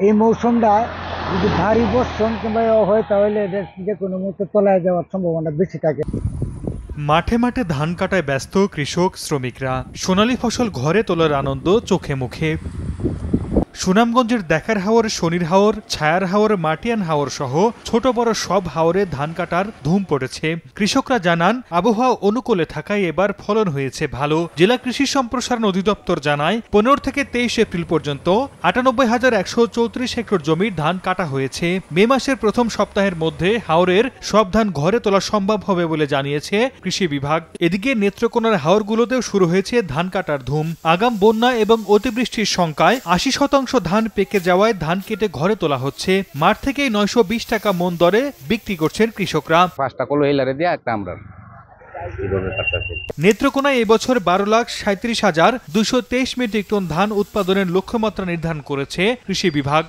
এই মৌসুমটা যদি ভারী বর্ষণ কিংবা হয় তাহলে যে কোনো মুহূর্তে তলায় যাওয়ার সম্ভাবনা বেশি থাকে। মাঠে মাঠে ধান কাটায় ব্যস্ত কৃষক শ্রমিকরা। সোনালী ফসল ঘরে তোলার আনন্দ চোখে মুখে। সুনামগঞ্জের দেখার হাওর, শনির হাওর, ছায়ার হাওর, মাটিয়ান হাওর সহ ছোট বড় সব হাওরে ধান কাটার ধুম পড়েছে। কৃষকরা জানান, আবহাওয়া অনুকূলে থাকায় এবার ফলন হয়েছে ভালো। জেলা কৃষি সম্প্রসারণ অধিদপ্তর জানায় 15 থেকে 23 এপ্রিল পর্যন্ত 98,134 হেক্টর জমির ধান কাটা হয়েছে। মে মাসের প্রথম সপ্তাহের মধ্যে হাওরের সব ধান ঘরে তোলা সম্ভব হবে বলে জানিয়েছে কৃষি বিভাগ। এদিকে নেত্রকোনার হাওরগুলোতেও শুরু হয়েছে ধান কাটার ধুম। আগাম বন্যা এবং অতিবৃষ্টির শঙ্কায় 80% ধান পেকে যাওয়ায় ধান কেটে ঘরে তোলা হচ্ছে। মাঠ থেকেই 920 টাকা মন দরে বিক্রি করছেন কৃষকরা। নেত্রকোনায় এবছর 12,37,223 মেট্রিক টন ধান উৎপাদনের লক্ষ্যমাত্রা নির্ধারণ করেছে কৃষি বিভাগ।